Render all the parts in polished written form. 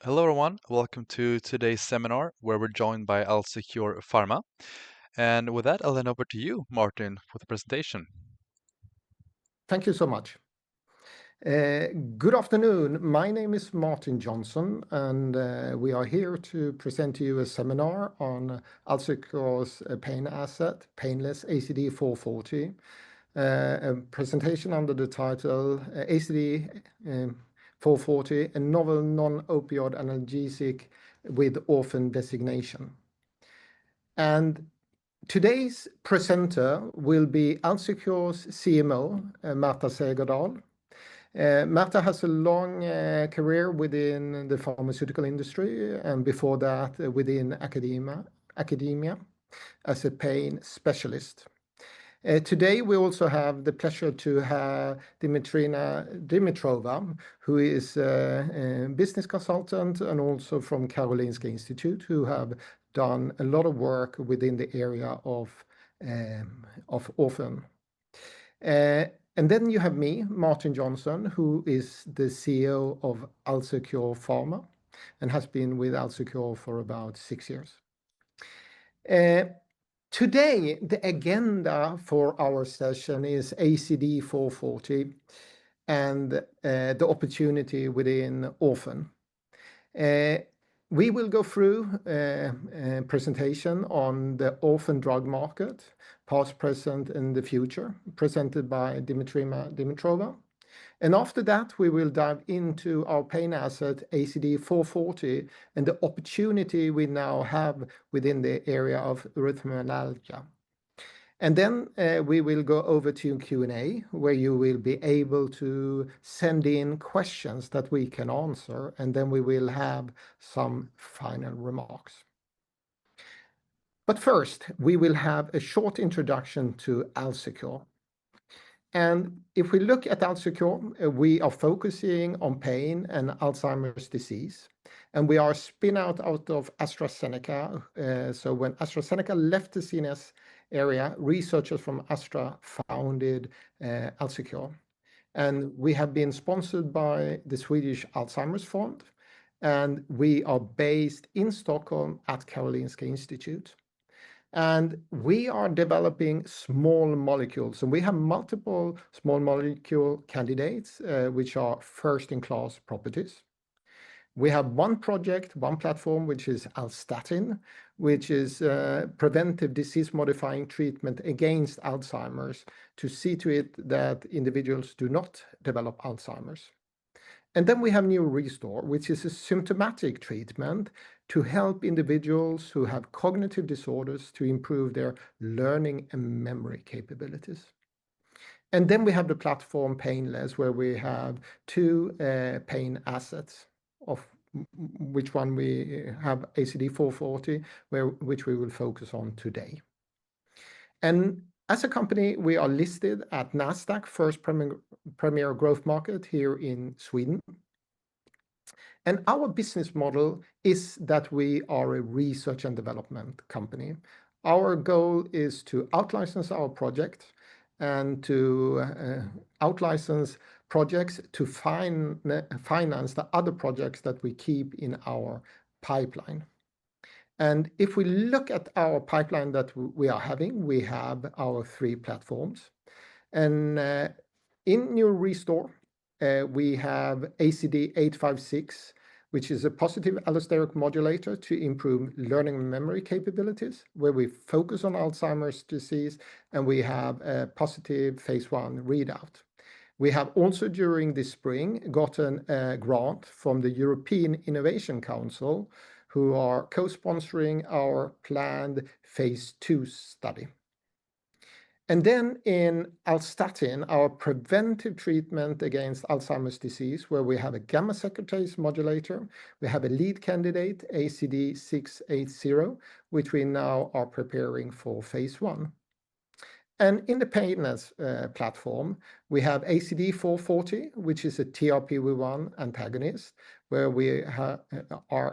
Hello, everyone. Welcome to today's seminar where we're joined by AlzeCure Pharma. And with that, I'll hand over to you, Martin, for the presentation. Thank you so much. Good afternoon. My name is Martin Jönsson, and we are here to present to you a seminar on AlzeCure's pain asset, Painless ACD440. A presentation under the title ACD440, a novel non-opioid analgesic with Orphan Designation. And today's presenter will be AlzeCure's CMO, Märta Segerdahl. Märta has a long career within the pharmaceutical industry and before that within academia as a pain specialist. Today we also have the pleasure to have Dimitrina Chukova, who is a business consultant and also from Karolinska Institutet, who have done a lot of work within the area of orphan. And then you have me, Martin Jönsson, who is the CEO of AlzeCure Pharma and has been with AlzeCure for about 6 years. Today, the agenda for our session is ACD440 and the opportunity within orphan. We will go through a presentation on the orphan drug market, past, present, and the future, presented by Dimitrina Chukova. And after that, we will dive into our pain asset, ACD440, and the opportunity we now have within the area of erythromelalgia. And then we will go over to Q&A, where you will be able to send in questions that we can answer, and then we will have some final remarks. But first, we will have a short introduction to AlzeCure. And if we look at AlzeCure, we are focusing on pain and Alzheimer's disease. And we are spin out of AstraZeneca. So when AstraZeneca left the CNS area, researchers from Astra founded AlzeCure. And we have been sponsored by the Swedish Alzheimer's Fund. And we are based in Stockholm at Karolinska Institutet. And we are developing small molecules. And we have multiple small molecule candidates, which are first-in-class properties. We have one project, one platform, which is Alzstatin, which is preventive disease-modifying treatment against Alzheimer's to see to it that individuals do not develop Alzheimer's. And then we have NeuroRestore, which is a symptomatic treatment to help individuals who have cognitive disorders to improve their learning and memory capabilities. And then we have the platform Painless, where we have two pain assets, of which one we have ACD440, which we will focus on today. And as a company, we are listed at Nasdaq, first premier growth market here in Sweden. And our business model is that we are a research and development company. Our goal is to outlicense our project and to outlicense projects to finance the other projects that we keep in our pipeline. And if we look at our pipeline that we are having, we have our three platforms. And in NeuroRestore, we have ACD856, which is a positive allosteric modulator to improve learning and memory capabilities, where we focus on Alzheimer's disease, and we have a positive phase 1 readout. We have also, during this spring, gotten a grant from the European Innovation Council, who are co-sponsoring our planned phase 2 study. And then in Alzstatin, our preventive treatment against Alzheimer's disease, where we have a gamma secretase modulator, we have a lead candidate, ACD680, which we now are preparing for phase 1. And in the Painless platform, we have ACD440, which is a TRPV-1 antagonist, where we are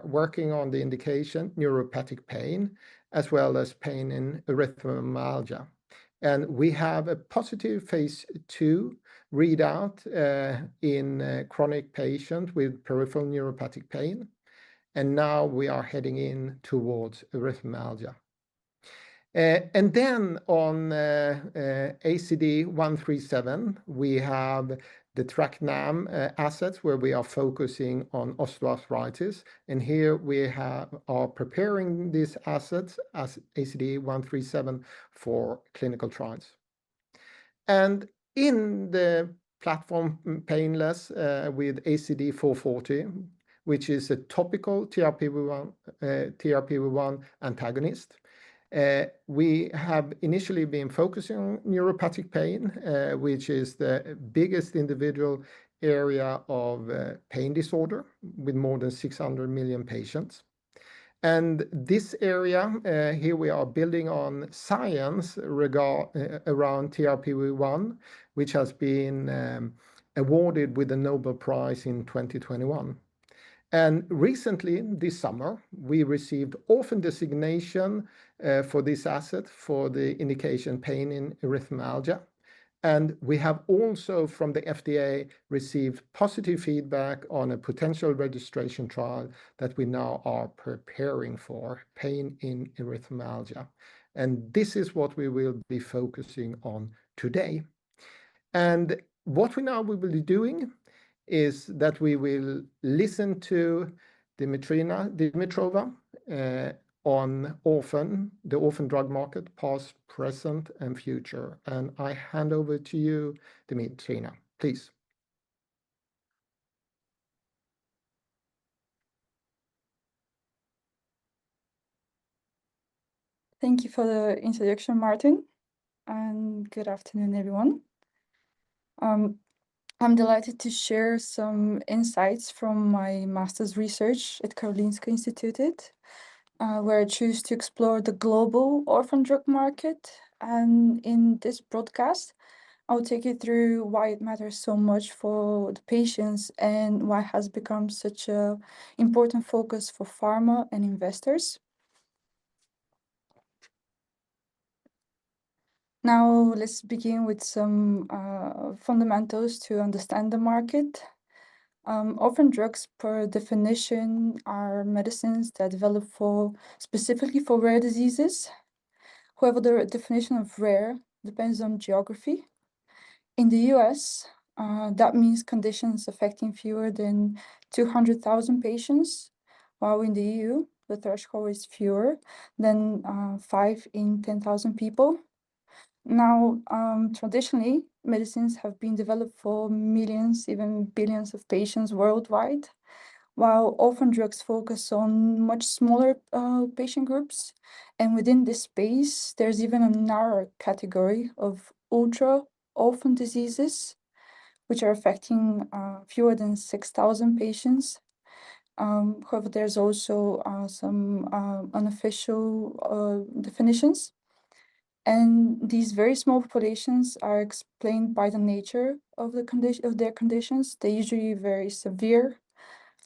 working on the indication neuropathic pain, as well as pain in erythromelalgia. And we have a positive phase 2 readout in chronic patients with peripheral neuropathic pain. and now we are heading in towards erythromelalgia. And then on ACD137, we have the TrkA-NAM assets where we are focusing on osteoarthritis. And here we are preparing these assets as ACD137 for clinical trials. And in the platform Painless with ACD440, which is a topical TRPV-1 antagonist, we have initially been focusing on neuropathic pain, which is the biggest individual area of pain disorder with more than 600 million patients. And this area, here we are building on science around TRPV-1, which has been awarded with the Nobel Prize in 2021. And recently, this summer, we received Orphan Designation for this asset for the indication pain in erythromelalgia. And we have also from the FDA received positive feedback on a potential registration trial that we now are preparing for, pain in erythromelalgia. And this is what we will be focusing on today. And what we will be doing is that we will listen to Dimitrina on the orphan drug market, past, present, and future. And I hand over to you, Dimitrina, please. Thank you for the introduction, Martin, and good afternoon, everyone. I'm delighted to share some insights from my master's research at Karolinska Institutet, where I choose to explore the global orphan drug market. And in this broadcast, I'll take you through why it matters so much for the patients and why it has become such an important focus for pharma and investors. Now, let's begin with some fundamentals to understand the market. Orphan drugs, per definition, are medicines that develop specifically for rare diseases. However, the definition of rare depends on geography. In the US, that means conditions affecting fewer than 200,000 patients, while in the EU, the threshold is fewer than 5 in 10,000 people. Now, traditionally, medicines have been developed for millions, even billions of patients worldwide, while orphan drugs focus on much smaller patient groups. And within this space, there's even a narrower category of ultra-orphan diseases, which are affecting fewer than 6,000 patients. However, there's also some unofficial definitions. And these very small populations are explained by the nature of their conditions. They're usually very severe,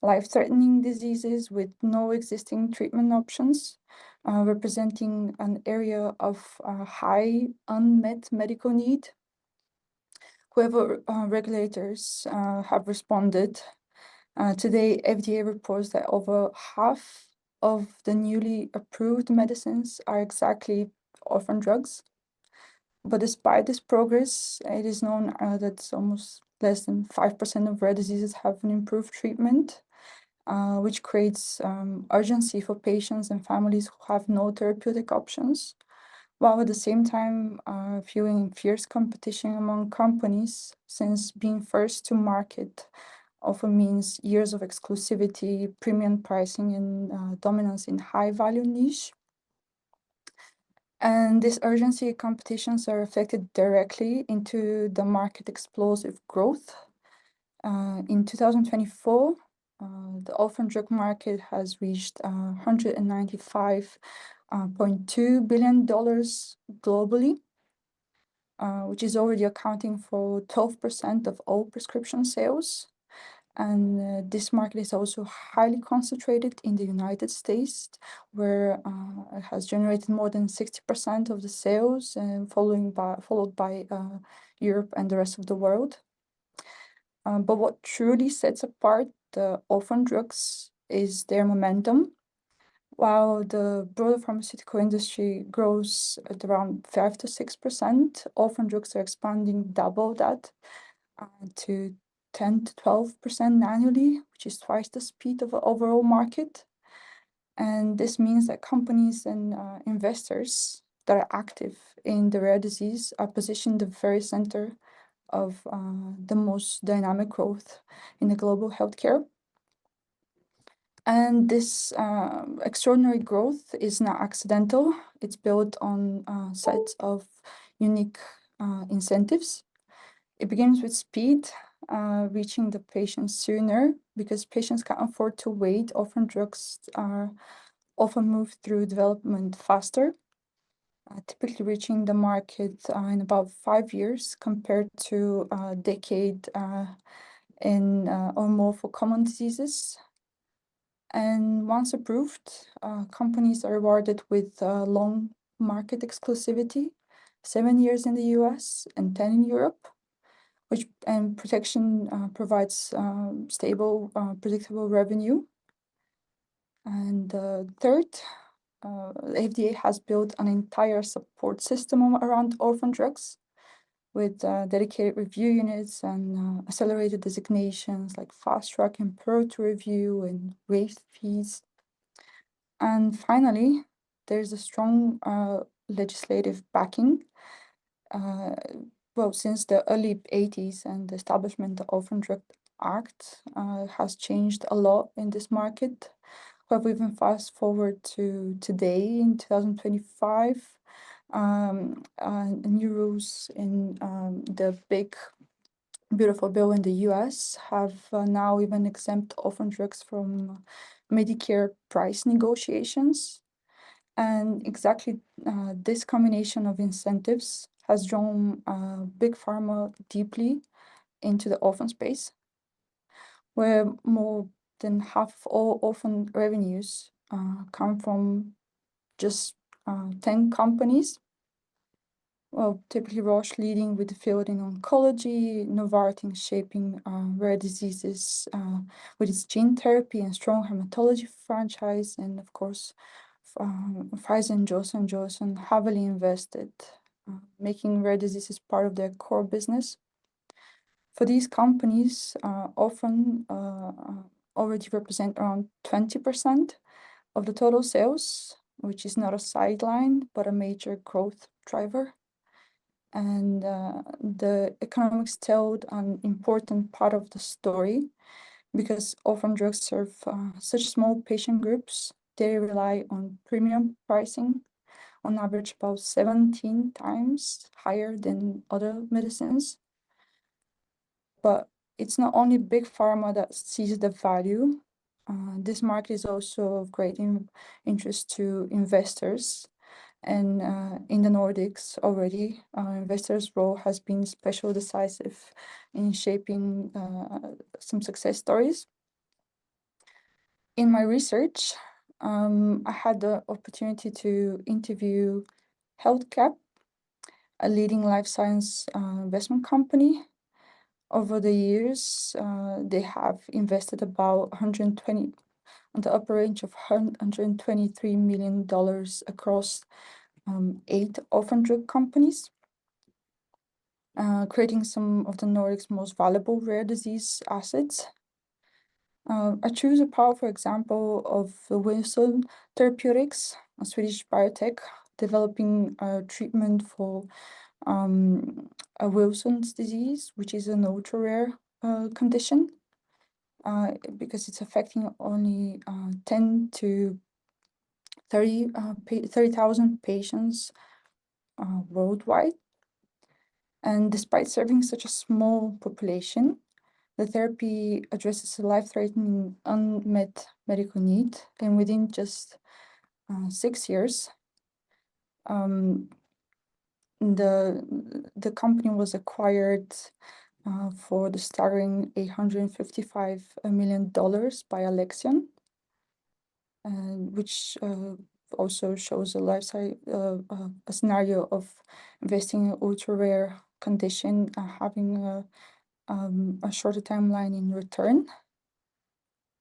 life-threatening diseases with no existing treatment options, representing an area of high unmet medical need. However, regulators have responded. Today, FDA reports that over half of the newly approved medicines are exactly orphan drugs. But despite this progress, it is known that almost less than 5% of rare diseases have an improved treatment, which creates urgency for patients and families who have no therapeutic options, while at the same time fueling fierce competition among companies, since being first to market often means years of exclusivity, premium pricing, and dominance in high-value niche. And this urgency competitions are reflected directly into the market explosive growth. In 2024, the orphan drug market has reached $195.2 billion globally, which is already accounting for 12% of all prescription sales. And this market is also highly concentrated in the United States, where it has generated more than 60% of the sales, followed by Europe and the rest of the world. But what truly sets apart the orphan drugs is their momentum. While the broader pharmaceutical industry grows at around 5 to 6%, orphan drugs are expanding double that to 10 to 12% annually, which is twice the speed of the overall market. And this means that companies and investors that are active in the rare disease are positioned at the very center of the most dynamic growth in the global healthcare. And this extraordinary growth is not accidental. It's built on sets of unique incentives. It begins with speed, reaching the patients sooner because patients can't afford to wait. Orphan drugs are often move through development faster, typically reaching the market in about 5 years compared to a decade in or more for common diseases. And once approved, companies are rewarded with long market exclusivity, 7 years in the US and 10 in Europe, which and protection provides stable, predictable revenue. And third, the FDA has built an entire support system around orphan drugs with dedicated review units and accelerated designations like fast track and priority review and waived fees. And finally, there's a strong legislative backing. Well, since the early 80s and the establishment of the Orphan Drug Act has changed a lot in this market. But even fast forward to today in 2025, new rules in the big, beautiful bill in the US have now even exempt orphan drugs from Medicare price negotiations. And exactly this combination of incentives has drawn big pharma deeply into the orphan space, where more than half of all orphan revenues come from just 10 companies. Well, typically Roche leading with the field in oncology, Novartis shaping rare diseases with its gene therapy and strong hematology franchise, and of course, Pfizer and Jönsson heavily invested, making rare diseases part of their core business. For these companies, often already represent around 20% of the total sales, which is not a sideline, but a major growth driver. And the economics tell an important part of the story because orphan drugs serve such small patient groups. They rely on premium pricing, on average about 17 times higher than other medicines. But it's not only big pharma that sees the value. This market is also of great interest to investors. And in the Nordics already, investors' role has been especially decisive in shaping some success stories. In my research, I had the opportunity to interview HealthCap, a leading life science investment company. Over the years, they have invested about 120 on the upper range of $123 million across 8 orphan drug companies, creating some of the Nordics' most valuable rare disease assets. I choose a powerful example of the Jönsson Therapeutics, a Swedish biotech developing a treatment for a Wilson's disease, which is an ultra-rare condition, because it's affecting only 10 to 30,000 patients worldwide. And despite serving such a small population, the therapy addresses a life-threatening unmet medical need, and within just 6 years, the company was acquired for the staggering $855 million by Alexion, which also shows a scenario of investing in an ultra-rare condition, having a shorter timeline in return.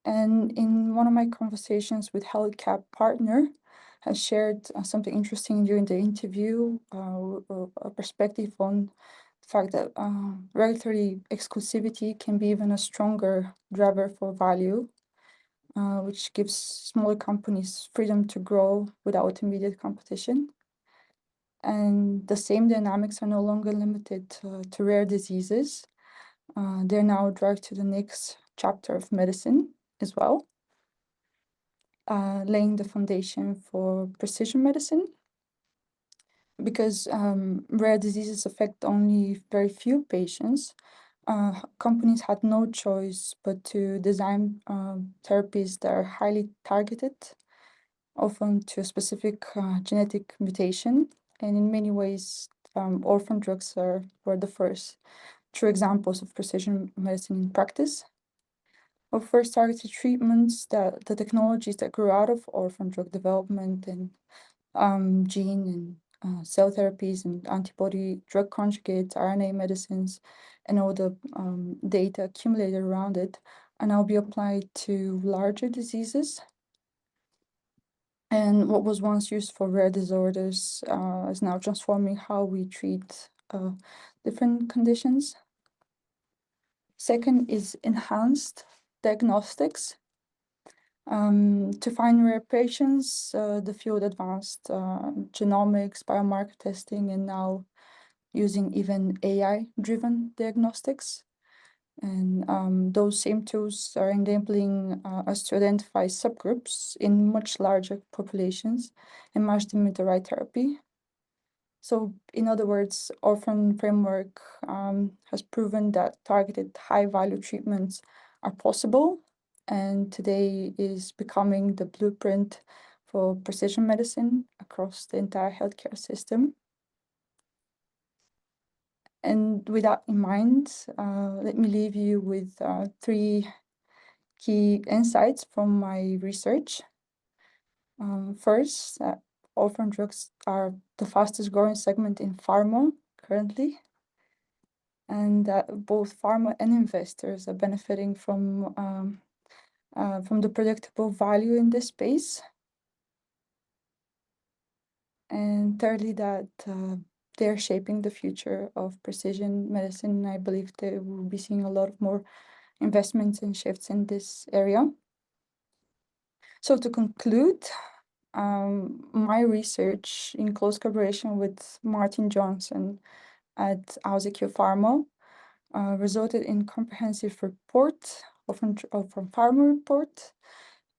And in one of my conversations with HealthCap partner, has shared something interesting during the interview, a perspective on the fact that regulatory exclusivity can be even a stronger driver for value, which gives smaller companies freedom to grow without immediate competition. And the same dynamics are no longer limited to rare diseases. They're now dragged to the next chapter of medicine as well, laying the foundation for precision medicine. Because rare diseases affect only very few patients, companies had no choice but to design therapies that are highly targeted, often to a specific genetic mutation. And in many ways, orphan drugs were the first true examples of precision medicine in practice. Of first targeted treatments, that the technologies that grew out of orphan drug development and gene and cell therapies and antibody drug conjugates, RNA medicines, and all the data accumulated around it are now be applied to larger diseases. And what was once used for rare disorders is now transforming how we treat different conditions. Second is enhanced diagnostics. To find rare patients, the field advanced genomics, biomarker testing, and now using even AI-driven diagnostics. And those same tools are enabling us to identify subgroups in much larger populations and match them with the right therapy. So, in other words, Orphan Framework has proven that targeted high-value treatments are possible, and today is becoming the blueprint for precision medicine across the entire healthcare system. And with that in mind, let me leave you with three key insights from my research. First, orphan drugs are the fastest growing segment in pharma currently, and that both pharma and investors are benefiting from the predictable value in this space. And thirdly, that they're shaping the future of precision medicine. I believe they will be seeing a lot of more investments and shifts in this area. So to conclude, my research in close collaboration with Martin Jönsson at AlzeCure Pharma resulted in comprehensive report, often from pharma report.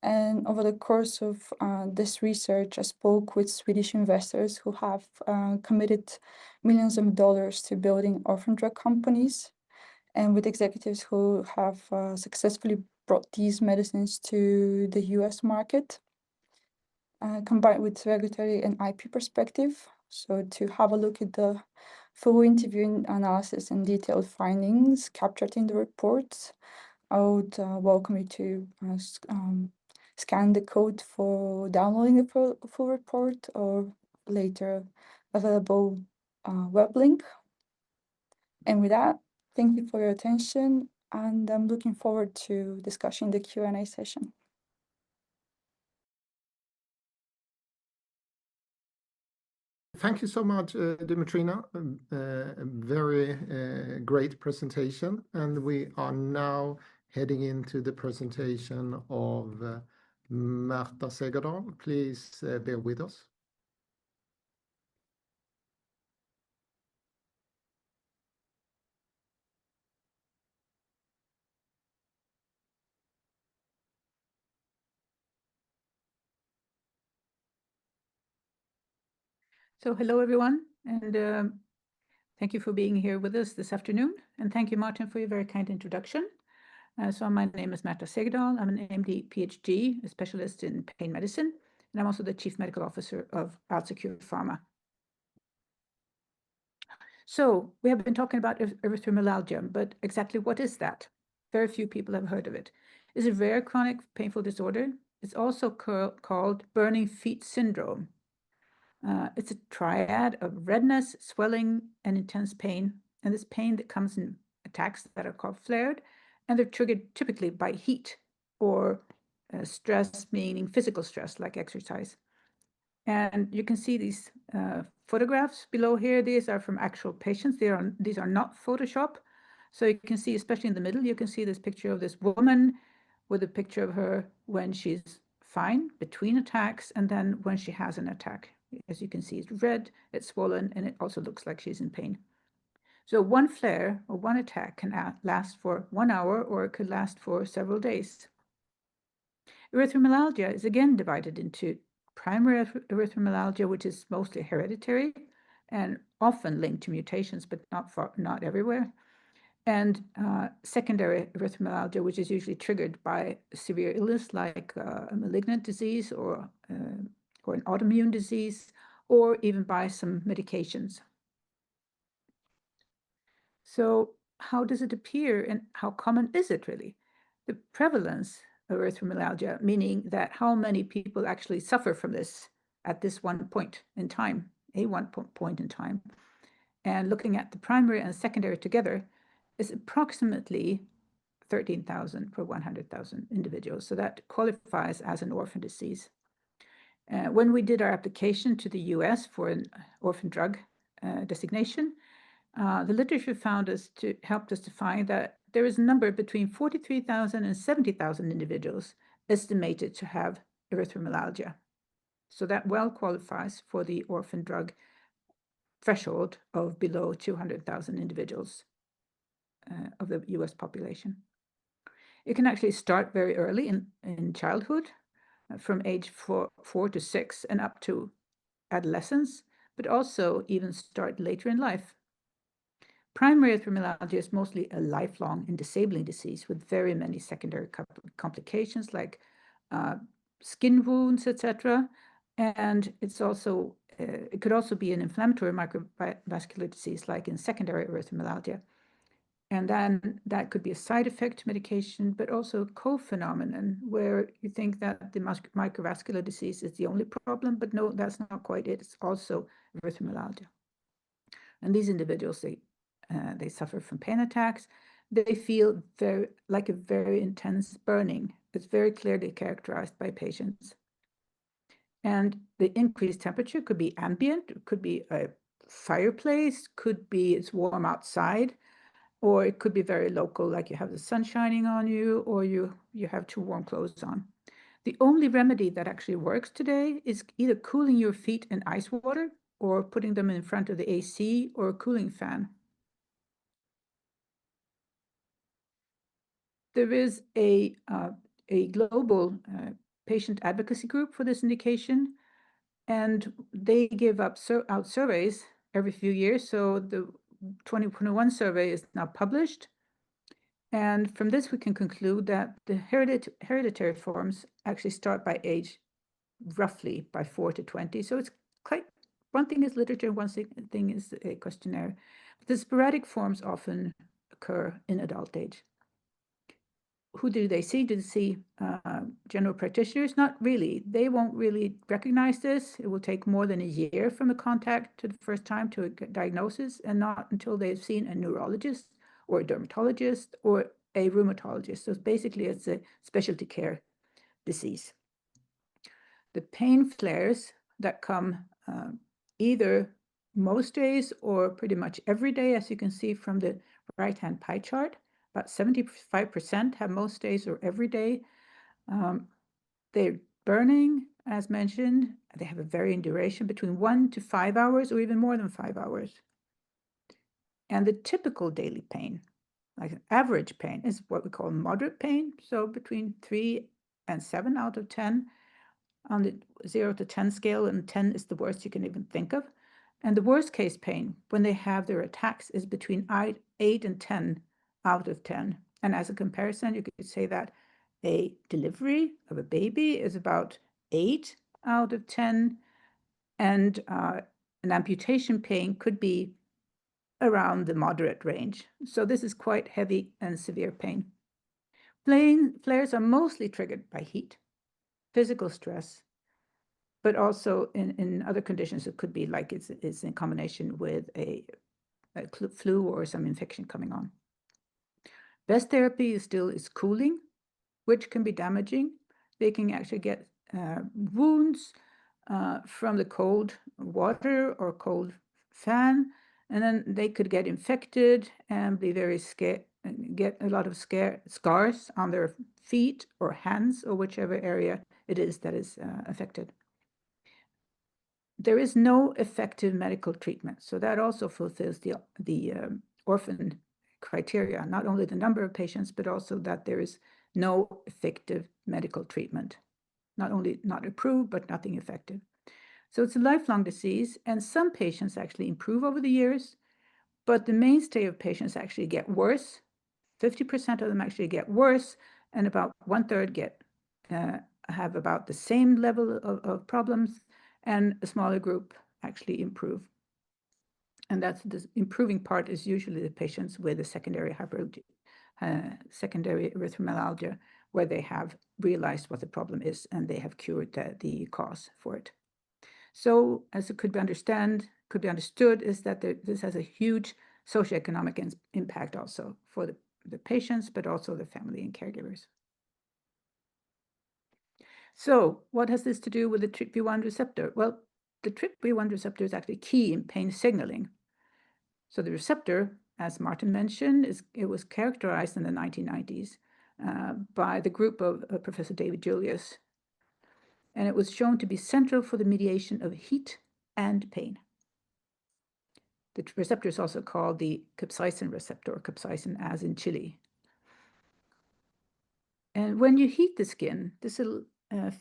And over the course of this research, I spoke with Swedish investors who have committed millions of dollars to building orphan drug companies, and with executives who have successfully brought these medicines to the US market, combined with regulatory and IP perspective. So to have a look at the full interview analysis and detailed findings captured in the reports, I would welcome you to scan the code for downloading the full report or later available web link. And with that, thank you for your attention, and I'm looking forward to discussing the Q&A session. Thank you so much, Dimitrina. A very great presentation. And we are now heading into the presentation of Märta Segerdahl. Please bear with us. So hello, everyone, and thank you for being here with us this afternoon. And thank you, Martin, for your very kind introduction. So my name is Märta Segerdahl. I'm an MD, PhD, a specialist in pain medicine, and I'm also the Chief Medical Officer of AlzeCure Pharma. So we have been talking about erythromelalgia, but exactly what is that? Very few people have heard of it. It's a rare chronic painful disorder. It's also called burning feet syndrome. It's a triad of redness, swelling, and intense pain. And this pain that comes in attacks that are called flared, and they're triggered typically by heat or stress, meaning physical stress like exercise. And you can see these photographs below here. These are from actual patients. These are not Photoshop. So you can see, especially in the middle, you can see this picture of this woman with a picture of her when she's fine, between attacks, and then when she has an attack. As you can see, it's red, it's swollen, and it also looks like she's in pain. So one flare or one attack can last for 1 hour, or it could last for several days. Erythromelalgia is again divided into primary erythromelalgia, which is mostly hereditary and often linked to mutations, but not everywhere. And secondary erythromelalgia, which is usually triggered by severe illness like a malignant disease or an autoimmune disease, or even by some medications. So how does it appear and how common is it really? The prevalence of erythromelalgia, meaning that how many people actually suffer from this at this one point in time, point in time, and looking at the primary and secondary together, is approximately 13,000 per 100,000 individuals. So that qualifies as an orphan disease. When we did our application to the US for an orphan drug designation, the literature helped us to find that there is a number between 43,000 and 70,000 individuals estimated to have erythromelalgia. So that well qualifies for the orphan drug threshold of below 200,000 individuals of the US population. It can actually start very early in childhood, from age 4 to 6 and up to adolescence, but also even start later in life. Primary erythromelalgia is mostly a lifelong and disabling disease with very many secondary complications like skin wounds, etc. And it's also it could also be an inflammatory microvascular disease like in secondary erythromelalgia. And then that could be a side effect medication, but also a co-phenomenon where you think that the microvascular disease is the only problem, but no, that's not quite it. It's also erythromelalgia. And these individuals, they suffer from pain attacks. They feel like a very intense burning. It's very clearly characterized by patients. And the increased temperature could be ambient, it could be a fireplace, could be it's warm outside, or it could be very local, like you have the sun shining on you, or you have too warm clothes on. The only remedy that actually works today is either cooling your feet in ice water or putting them in front of the AC or a cooling fan. There is a global patient advocacy group for this indication, and they give out surveys every few years. So the 2021 survey is now published. And from this, we can conclude that the hereditary forms actually start by age roughly by 4 to 20. So it's quite, one thing is literature, one thing is a questionnaire. But the sporadic forms often occur in adult age. Who do they see? Do they see general practitioners? Not really. They won't really recognize this. It will take more than a year from the contact to the first time to a diagnosis, and not until they've seen a neurologist or a dermatologist or a rheumatologist. So basically, it's a specialty care disease. The pain flares that come either most days or pretty much every day, as you can see from the right-hand pie chart, about 75% have most days or every day. They're burning, as mentioned. They have a varying duration between 1 to 5 hours or even more than 5 hours. And the typical daily pain, like an average pain, is what we call moderate pain. So between 3 and 7 out of 10 on the 0 to 10 scale, and 10 is the worst you can even think of. And the worst case pain when they have their attacks is between 8 and 10 out of 10. And as a comparison, you could say that a delivery of a baby is about 8 out of 10, and an amputation pain could be around the moderate range. So this is quite heavy and severe pain. Flares are mostly triggered by heat, physical stress, but also in other conditions, it could be like it's in combination with a flu or some infection coming on. Best therapy is cooling, which can be damaging. They can actually get wounds from the cold water or cold fan, and then they could get infected and be very scared, get a lot of scars on their feet or hands or whichever area it is that is affected. There is no effective medical treatment, so that also fulfills the orphan criteria, not only the number of patients, but also that there is no effective medical treatment. Not only not approved, but nothing effective. So it's a lifelong disease, and some patients actually improve over the years, but the mainstay of patients actually get worse. 50% of them actually get worse, and about 1/3 have about the same level of problems, and a smaller group actually improve. And that's the improving part is usually the patients with a secondary erythromelalgia, where they have realized what the problem is and they have cured the cause for it. So, as it could be understood, is that this has a huge socioeconomic impact also for the patients, but also the family and caregivers. So, what has this to do with the TRPV-1 receptor? Well, the TRPV-1 receptor is actually key in pain signaling. So the receptor, as Martin mentioned, it was characterized in the 1990s by the group of Professor David Julius. And it was shown to be central for the mediation of heat and pain. The receptor is also called the capsaicin receptor, or capsaicin as in chili. And when you heat the skin, this little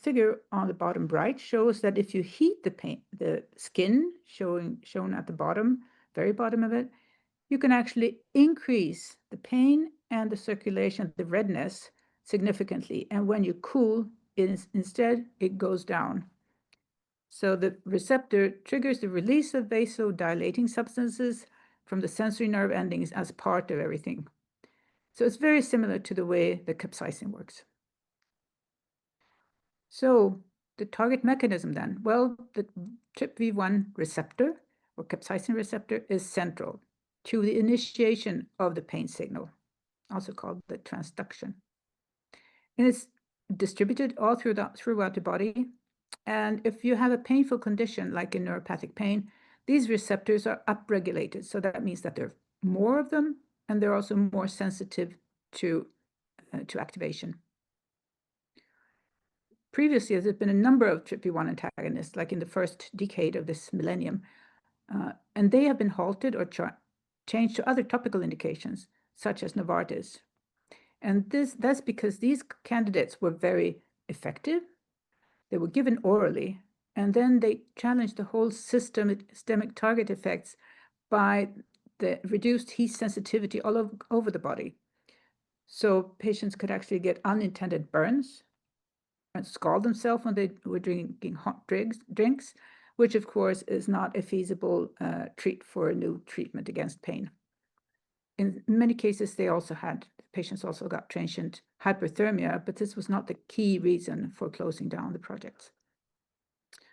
figure on the bottom right shows that if you heat the skin, shown at the bottom, very bottom of it, you can actually increase the pain and the circulation, the redness, significantly. And when you cool, instead, it goes down. So the receptor triggers the release of vasodilating substances from the sensory nerve endings as part of everything. So it's very similar to the way the capsaicin works. So the target mechanism then, well, the TRPV-1 receptor or capsaicin receptor is central to the initiation of the pain signal, also called the transduction. And it's distributed all throughout the body. And if you have a painful condition like in neuropathic pain, these receptors are upregulated. So that means that there are more of them, and they're also more sensitive to activation. Previously, there's been a number of TRPV-1 antagonists, like in the first decade of this millennium, and they have been halted or changed to other topical indications, such as Novartis. And that's because these candidates were very effective. They were given orally, and then they challenged the whole systemic target effects by the reduced heat sensitivity all over the body. So patients could actually get unintended burns and scald themselves when they were drinking hot drinks, which of course is not a feasible treat for a new treatment against pain. In many cases, patients also got transient hyperthermia, but this was not the key reason for closing down the projects,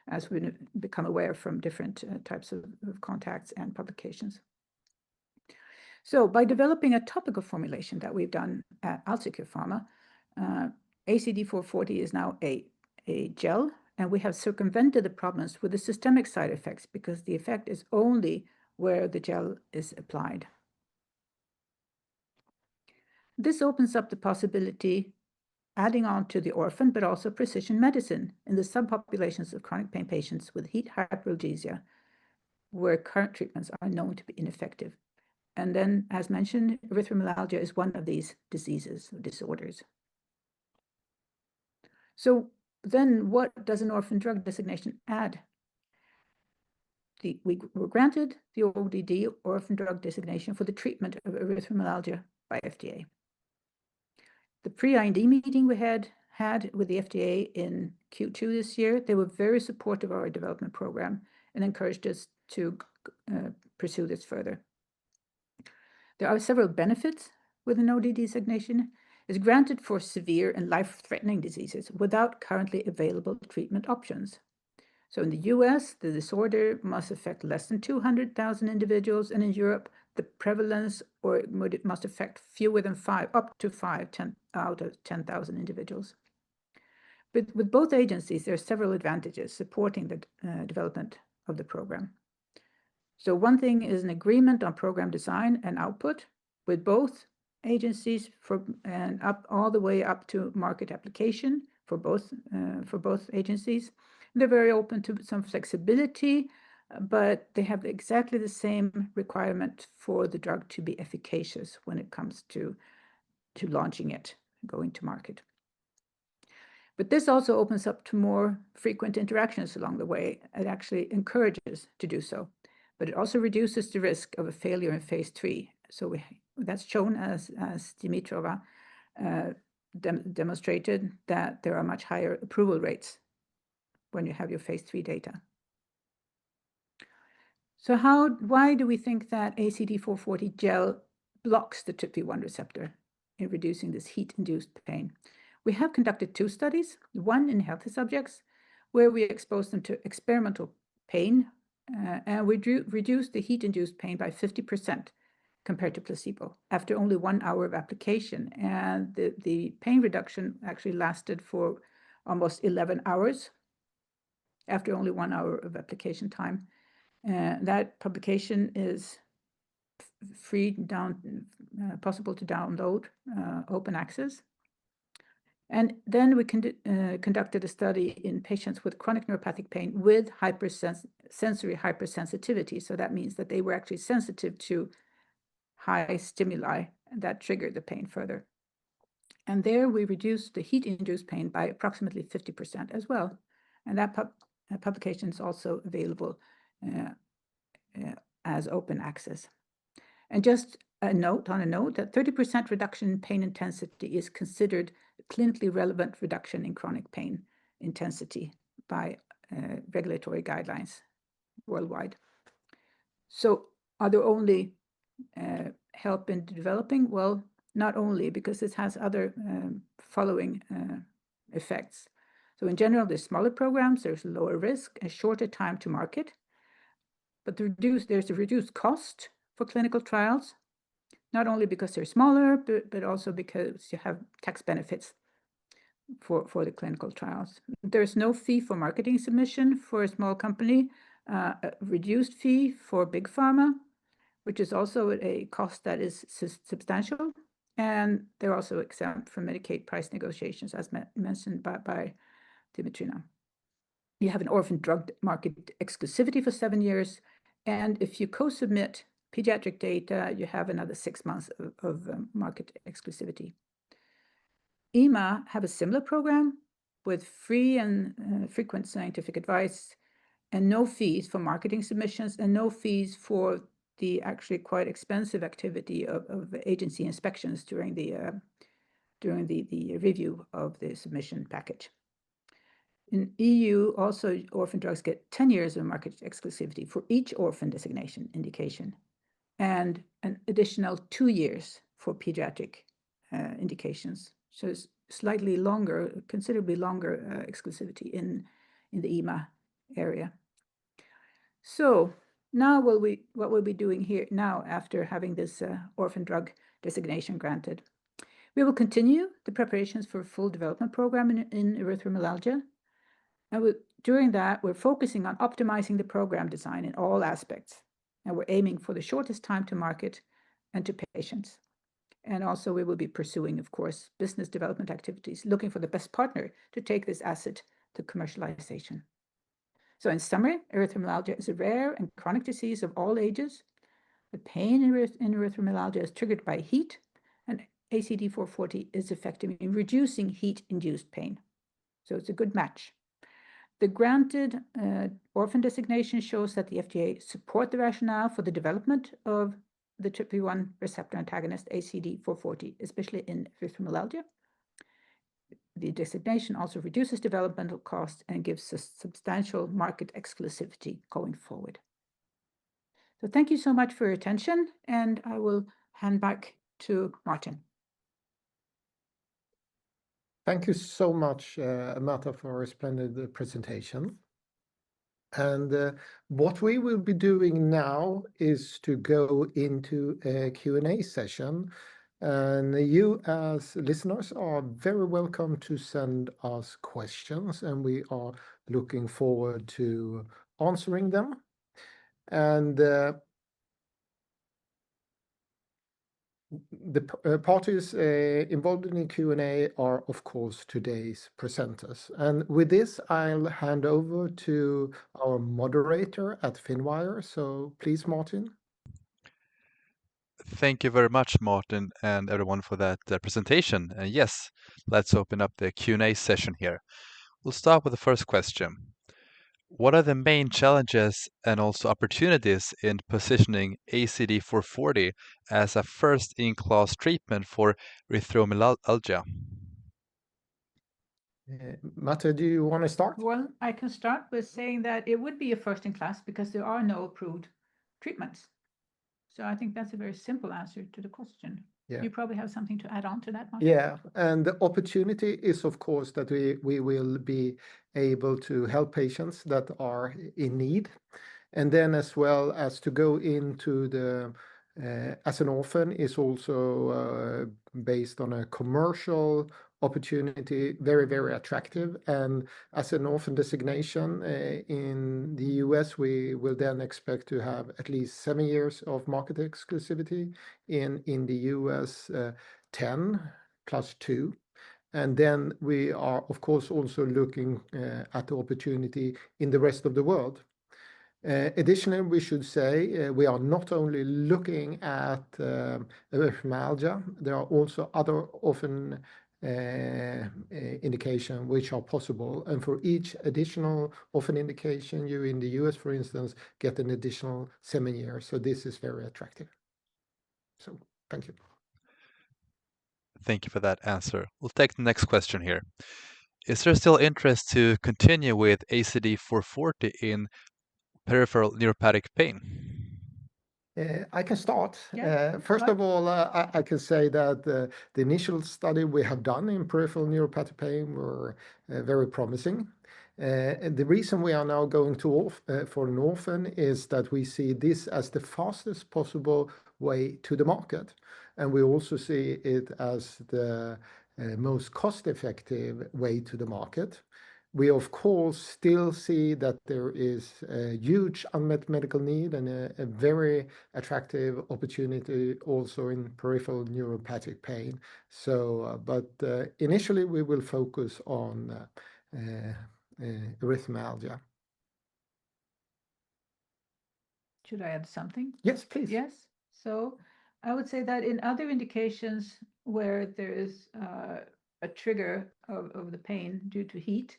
as we become aware from different types of contacts and publications. So by developing a topical formulation that we've done at AlzeCure Pharma, ACD440 is now a gel, and we have circumvented the problems with the systemic side effects because the effect is only where the gel is applied. This opens up the possibility, adding on to the orphan, but also precision medicine in the subpopulations of chronic pain patients with heat hyperalgesia, where current treatments are known to be ineffective. And then, as mentioned, erythromelalgia is one of these diseases or disorders. So then what does an orphan drug designation add? We were granted the ODD, Orphan Drug Designation, for the treatment of erythromelalgia by FDA. The pre-IND meeting we had with the FDA in Q2 this year, they were very supportive of our development program and encouraged us to pursue this further. There are several benefits with an ODD designation. It's granted for severe and life-threatening diseases without currently available treatment options. So in the US, the disorder must affect less than 200,000 individuals, and in Europe, the prevalence, or it must affect fewer than 5, up to 10 out of 10,000 individuals. But with both agencies, there are several advantages supporting the development of the program. So one thing is an agreement on program design and output with both agencies and up all the way up to market application for both agencies. They're very open to some flexibility, but they have exactly the same requirement for the drug to be efficacious when it comes to launching it, going to market. But this also opens up to more frequent interactions along the way. It actually encourages to do so, but it also reduces the risk of a failure in phase 3. So that's shown as Dimitrova demonstrated, that there are much higher approval rates when you have your phase 3 data. So why do we think that ACD440 gel blocks the TRPV-1 receptor in reducing this heat-induced pain? We have conducted 2 studies, one in healthy subjects, where we exposed them to experimental pain, and we reduced the heat-induced pain by 50% compared to placebo after only 1 hour of application. And the pain reduction actually lasted for almost 11 hours after only 1 hour of application time. That publication is possible to download, open access. And then we conducted a study in patients with chronic neuropathic pain with sensory hypersensitivity. So that means that they were actually sensitive to high stimuli that triggered the pain further. And there we reduced the heat-induced pain by approximately 50% as well. And that publication is also available as open access. And just a note that 30% reduction in pain intensity is considered a clinically relevant reduction in chronic pain intensity by regulatory guidelines worldwide. So are there only help in developing? Well, not only, because this has other following effects. So in general, there's smaller programs, there's lower risk, and shorter time to market. But there's a reduced cost for clinical trials, not only because they're smaller, but also because you have tax benefits for the clinical trials. There's no fee for marketing submission for a small company, a reduced fee for big pharma, which is also a cost that is substantial. And they're also exempt from Medicaid price negotiations, as mentioned by Dimitrina. You have an orphan drug market exclusivity for 7 years. And if you co-submit pediatric data, you have another 6 months of market exclusivity. EMA have a similar program with free and frequent scientific advice and no fees for marketing submissions and no fees for the actually quite expensive activity of agency inspections during the review of the submission package. In EU, also orphan drugs get 10 years of market exclusivity for each orphan designation indication, and an additional 2 years for pediatric indications. So it's slightly longer, considerably longer exclusivity in the EMA area. So now what we'll be doing here now after having this orphan drug designation granted, we will continue the preparations for a full development program in erythromelalgia. And during that, we're focusing on optimizing the program design in all aspects. And we're aiming for the shortest time to market and to patients. And also we will be pursuing, of course, business development activities, looking for the best partner to take this asset to commercialization. So in summary, erythromelalgia is a rare and chronic disease of all ages. The pain in erythromelalgia is triggered by heat, and ACD440 is effective in reducing heat-induced pain. So it's a good match. The granted orphan designation shows that the FDA support the rationale for the development of the TRPV-1 receptor antagonist ACD440, especially in erythromelalgia. The designation also reduces developmental costs and gives us substantial market exclusivity going forward. So thank you so much for your attention, and I will hand back to Martin. Thank you so much, Märta, for a splendid presentation. And what we will be doing now is to go into a Q&A session. And you as listeners are very welcome to send us questions, and we are looking forward to answering them. And the parties involved in the Q&A are, of course, today's presenters. And with this, I'll hand over to our moderator at FinWire. So please, Martin. Thank you very much, Martin, and everyone for that presentation. And yes, let's open up the Q&A session here. We'll start with the first question. What are the main challenges and also opportunities in positioning ACD440 as a first-in-class treatment for erythromelalgia? Märta, do you want to start? Well, I can start with saying that it would be a first in class because there are no approved treatments. So I think that's a very simple answer to the question. Yeah. You probably have something to add on to that, Martin? Yeah, and the opportunity is, of course, that we will be able to help patients that are in need, and then as well as to go into the as an orphan is also based on a commercial opportunity, very, very attractive. And as an orphan designation in the US, we will then expect to have at least 7 years of market exclusivity. In the US, 10 plus 2. And then we are, of course, also looking at the opportunity in the rest of the world. Additionally, we should say we are not only looking at erythromelalgia, there are also other orphan indication which are possible. And for each additional orphan indication, you in the US, for instance, get an additional 7 years. So this is very attractive. So thank you. Thank you for that answer. We'll take the next question here. Is there still interest to continue with ACD440 in peripheral neuropathic pain? I can start. Yeah, First start. of all, I can say that the initial study we have done in peripheral neuropathic pain were very promising. And the reason we are now going to for an orphan is that we see this as the fastest possible way to the market. And we also see it as the most cost-effective way to the market. We, of course, still see that there is a huge unmet medical need and a very attractive opportunity also in peripheral neuropathic pain. So, but initially we will focus on erythromelalgia. Should I add something? Yes, please. Yes. So I would say that in other indications where there is a trigger of the pain due to heat,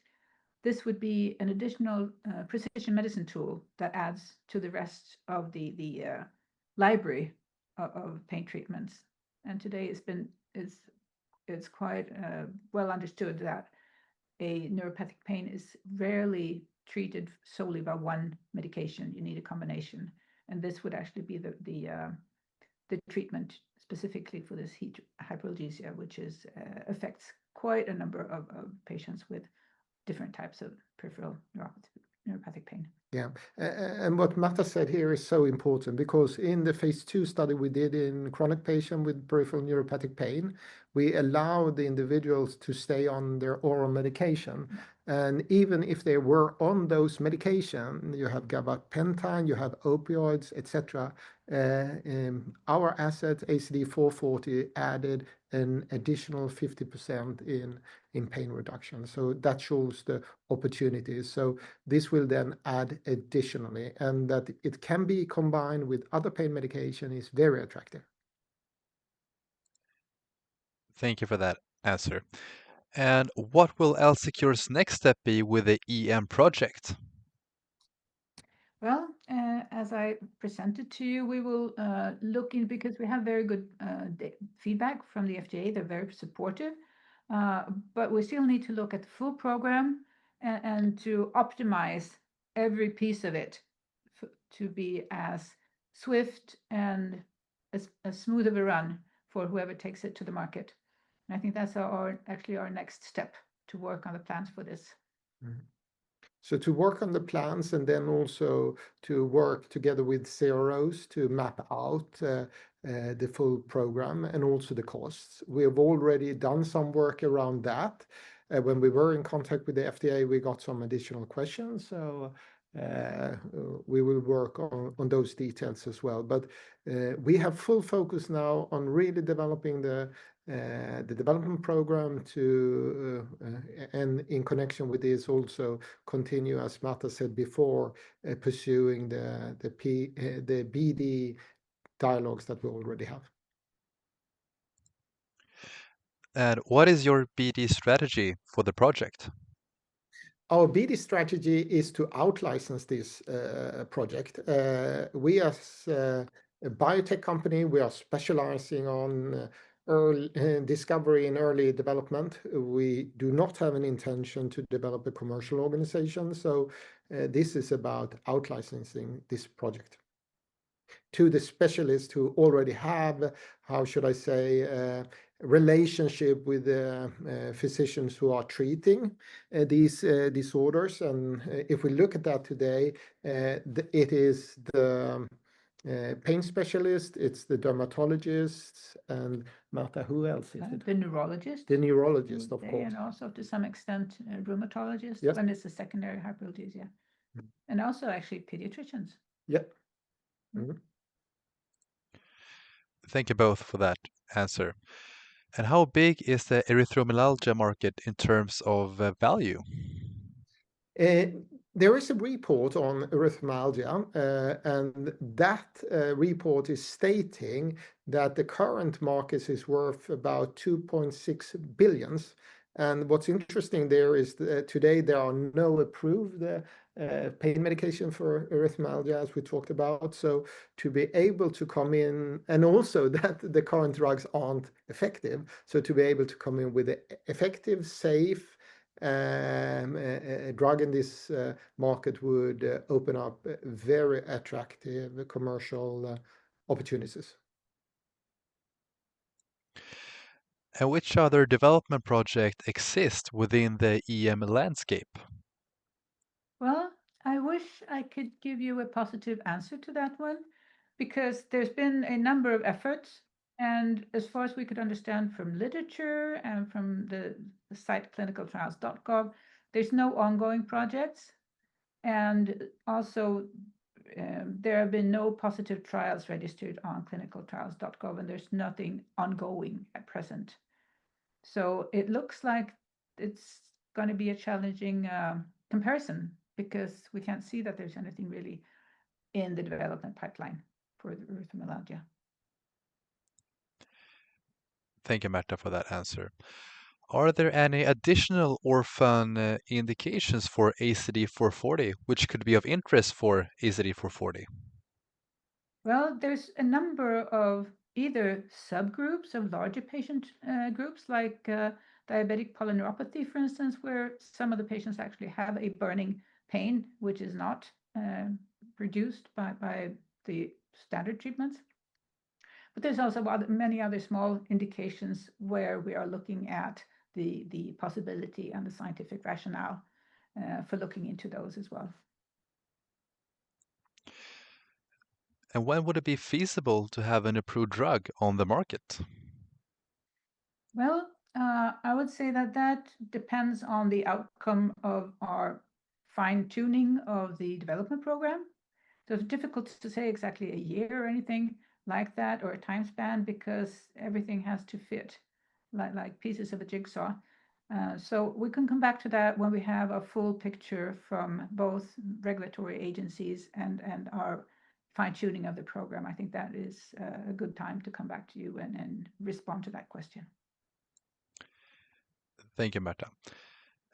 this would be an additional precision medicine tool that adds to the rest of the library of pain treatments. And today it's quite well understood that a neuropathic pain is rarely treated solely by one medication. You need a combination, and this would actually be the treatment specifically for this heat hyperalgesia, which affects quite a number of patients with different types of peripheral neuropathic pain. Yeah, and what Märta said here is so important because in the phase 2 study we did in chronic patient with peripheral neuropathic pain, we allowed the individuals to stay on their oral medication. And even if they were on those medication, you have gabapentin, you have opioids, etc. Our asset ACD440 added an additional 50% in pain reduction. So that shows the opportunities. So this will then add additionally, and that it can be combined with other pain medication is very attractive. Thank you for that answer. And what will AlzeCure's next step be with the EM project? Well, as I presented to you, we will look in because we have very good feedback from the FDA. They're very supportive, but we still need to look at the full program and to optimize every piece of it to be as swift and as smooth of a run for whoever takes it to the market. And I think that's actually our next step to work on the plans for this. Mm. So to work on the plans and then also to work together with CROs to map out the full program and also the costs. We have already done some work around that. When we were in contact with the FDA, we got some additional questions. So we will work on those details as well. But we have full focus now on really developing the development program to and in connection with this also continue, as Märta said before, pursuing the BD dialogues that we already have. And what is your BD strategy for the project? Our BD strategy is to out-license this project. We as a biotech company, we are specializing on early discovery and early development. We do not have an intention to develop a commercial organization. So this is about out-licensing this project to the specialists who already have, how should I say, relationship with the physicians who are treating these disorders. And if we look at that today, it is the pain specialist, it's the dermatologists, and Märta, who else is it? The neurologist. The neurologist, of Okay, course. and also to some extent rheumatologist Yes. when it's a secondary hyperalgesia. And also actually pediatricians. Yeah. Thank you both for that answer. And how big is the erythromelalgia market in terms of value? There is a report on erythromelalgia, and that report is stating that the current market is worth about 2.6 billion. And what's interesting there is that today there are no approved pain medication for erythromelalgia, as we talked about. So to be able to come in, and also that the current drugs aren't effective. So to be able to come in with an effective, safe a drug in this market would open up very attractive commercial opportunities. And which other development projects exist within the EM landscape? Well, I wish I could give you a positive answer to that one, because there's been a number of efforts. And as far as we could understand from literature and from the site clinicaltrials.gov, there's no ongoing projects. And also, there have been no positive trials registered on clinicaltrials.gov, and there's nothing ongoing at present. So it looks like it's going to be a challenging comparison, because we can't see that there's anything really in the development pipeline for the erythromelalgia. Thank you, Märta, for that answer. Are there any additional orphan indications for ACD440 which could be of interest for ACD440? Well, there's a number of either subgroups of larger patient groups, like diabetic polyneuropathy, for instance, where some of the patients actually have a burning pain, which is not reduced by the standard treatments. But there's also many other small indications where we are looking at the possibility and the scientific rationale for looking into those as well. And when would it be feasible to have an approved drug on the market? Well, I would say that depends on the outcome of our fine-tuning of the development program. So it's difficult to say exactly a year or anything like that, or a time span, because everything has to fit like pieces of a jigsaw. So we can come back to that when we have a full picture from both regulatory agencies and our fine-tuning of the program. I think that is a good time to come back to you and respond to that question. Thank you, Märta.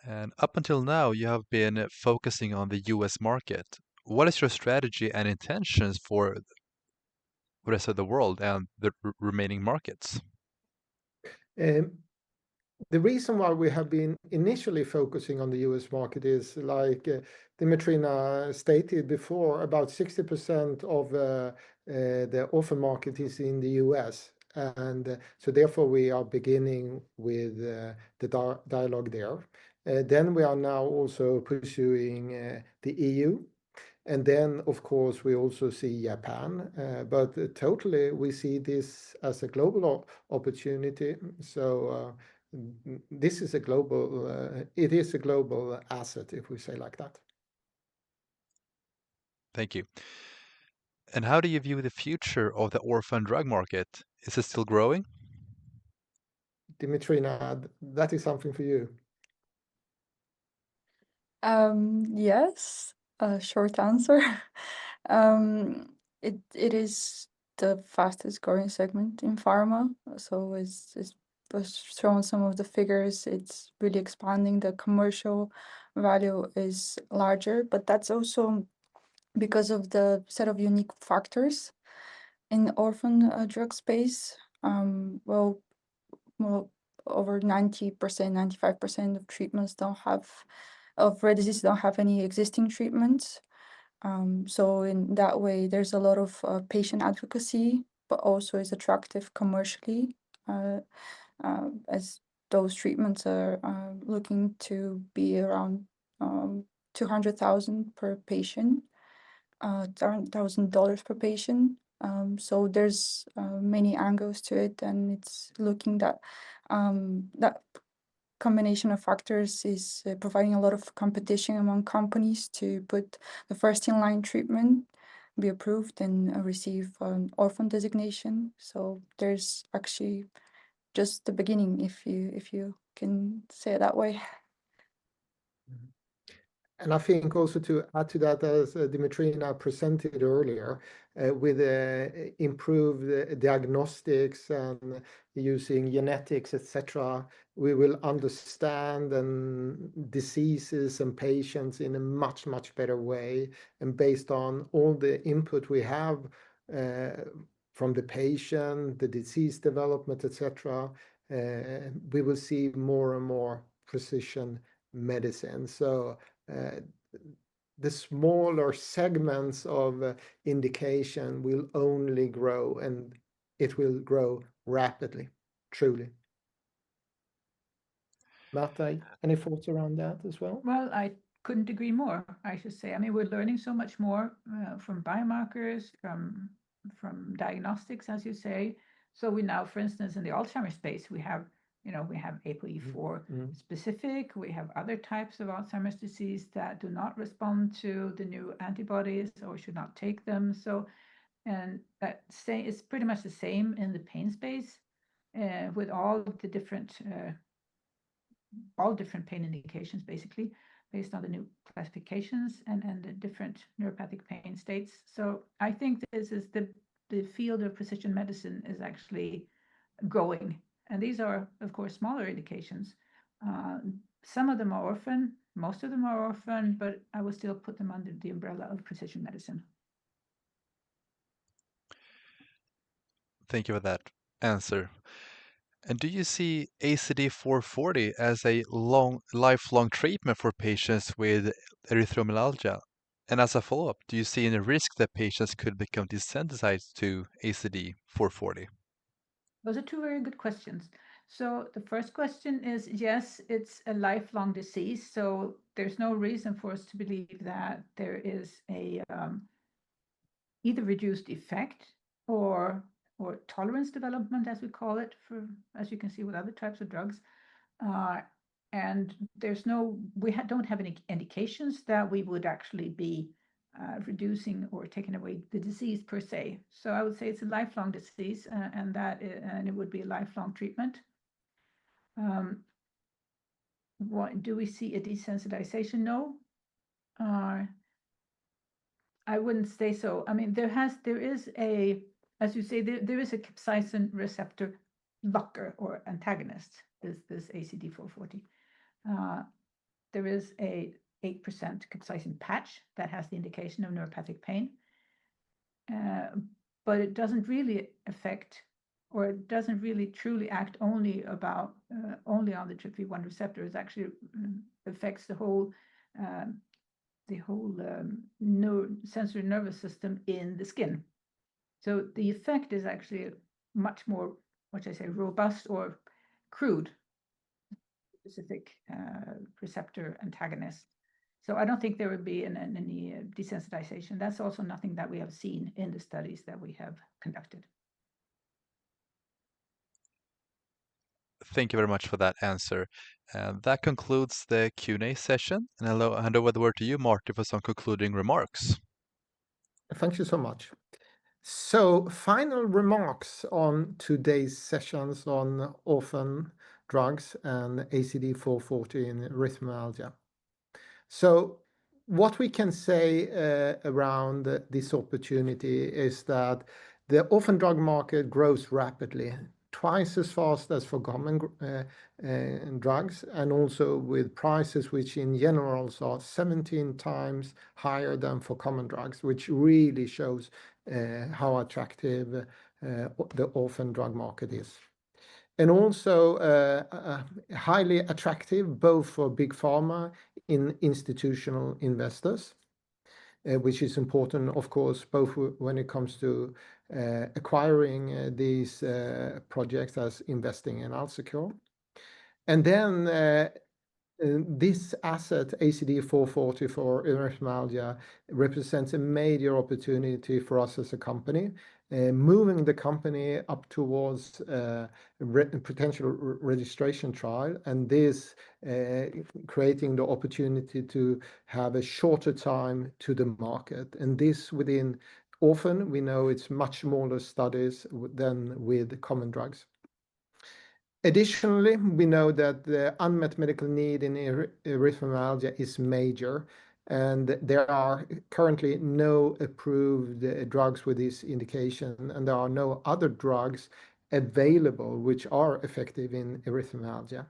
And up until now, you have been focusing on the US market. What is your strategy and intentions for the rest of the world and the remaining markets? The reason why we have been initially focusing on the US market is, like Dimitrina stated before, about 60% of the orphan market is in the US. And so therefore we are beginning with the dialogue there. Then we are now also pursuing the EU. And then, of course, we also see Japan, but totally we see this as a global opportunity. So this is a global, it is a global asset, if we say like that. Thank you. And how do you view the future of the orphan drug market? Is it still growing? Dimitrina, that is something for you. Yes, a short answer. It is the fastest growing segment in pharma. So it's showing some of the figures. It's really expanding. The commercial value is larger, but that's also because of the set of unique factors in orphan drug space. Well, over 90%, 95% of treatments of rare disease don't have any existing treatments. So in that way, there's a lot of patient advocacy, but also is attractive commercially, as those treatments are looking to be around 200,000 per patient, $1,000 per patient. So there's many angles to it, and it's looking that that combination of factors is providing a lot of competition among companies to put the first in line treatment, be approved, and receive an orphan designation. So there's actually just the beginning, if you can say it that way. And I think also to add to that, as Dimitrina presented earlier, with improved diagnostics and using genetics, etc., we will understand diseases and patients in a much, much better way. And based on all the input we have from the patient, the disease development, etc., we will see more and more precision medicine. So the smaller segments of indication will only grow, and it will grow rapidly, truly. Märta, any thoughts around that as well? Well, I couldn't agree more, I should say. I mean, we're learning so much more from biomarkers, from diagnostics, as you say. So we now, for instance, in the Alzheimer's space, we have APOE4 specific. We have other types of Alzheimer's disease that do not respond to the new antibodies or should not take them. So, and that it's pretty much the same in the pain space with all different pain indications, basically, based on the new classifications and the different neuropathic pain states. So I think this is the field of precision medicine is actually growing. And these are, of course, smaller indications. Some of them are orphan, most of them are orphan, but I will still put them under the umbrella of precision medicine. Thank you for that answer. And do you see ACD440 as a lifelong treatment for patients with erythromelalgia? And as a follow-up, do you see any risk that patients could become desensitized to ACD440? Those are two very good questions. So the first question is, yes, it's a lifelong disease. So there's no reason for us to believe that there is a either reduced effect or tolerance development, as we call it, as you can see with other types of drugs. And we don't have any indications that we would actually be reducing or taking away the disease per se. So I would say it's a lifelong disease, and it would be a lifelong treatment. Do we see a desensitization? No. I wouldn't say so. I mean, there is a, as you say, there is a capsaicin receptor blocker or antagonist, this ACD440. There is a 8% capsaicin patch that has the indication of neuropathic pain, but it doesn't really affect, or it doesn't really truly act only on the TRPV-1 receptor. It actually affects the whole sensory nervous system in the skin. So the effect is actually much more, what should I say, robust or crude. specific receptor antagonist. So I don't think there would be any desensitization. That's also nothing that we have seen in the studies that we have conducted. Thank you very much for that answer. And that concludes the Q&A session. And I'll hand over the word to you, Marty, for some concluding remarks. Thank you so much. So, final remarks on today's sessions on orphan drugs and ACD440 in erythromelalgia. So, what we can say around this opportunity is that the orphan drug market grows rapidly, twice as fast as for common drugs, and also with prices which in general are 17 times higher than for common drugs, which really shows how attractive the orphan drug market is. And also highly attractive both for big pharma and institutional investors, which is important, of course, both when it comes to acquiring these projects as investing in AlzeCure. And then this asset, ACD440 for erythromelalgia, represents a major opportunity for us as a company, moving the company up towards potential registration trial, and this creating the opportunity to have a shorter time to the market. And this within orphan, we know it's much smaller studies than with common drugs. Additionally, we know that the unmet medical need in erythromelalgia is major, and there are currently no approved drugs with this indication, and there are no other drugs available which are effective in erythromelalgia.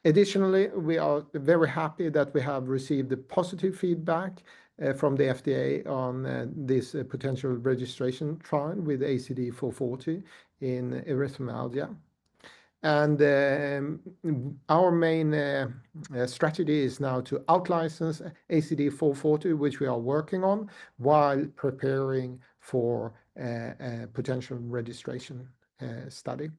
Additionally, we are very happy that we have received the positive feedback from the FDA on this potential registration trial with ACD440 in erythromelalgia. And our main strategy is now to out-license ACD440, which we are working on, while preparing for a potential registration study.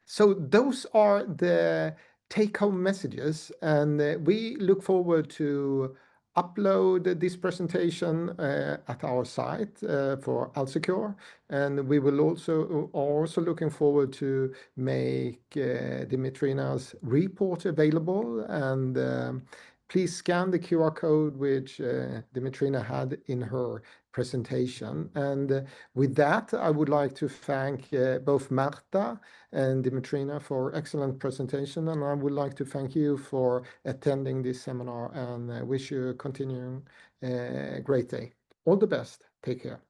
So those are the take-home messages, and we look forward to upload this presentation at our site for AlzeCure, and we will also looking forward to make Dimitrina's report available, and please scan the QR code which Dimitrina had in her presentation. And with that, I would like to thank both Märta and Dimitrina for excellent presentation, and I would like to thank you for attending this seminar, and wish you a continuing great day. All the best. Take care.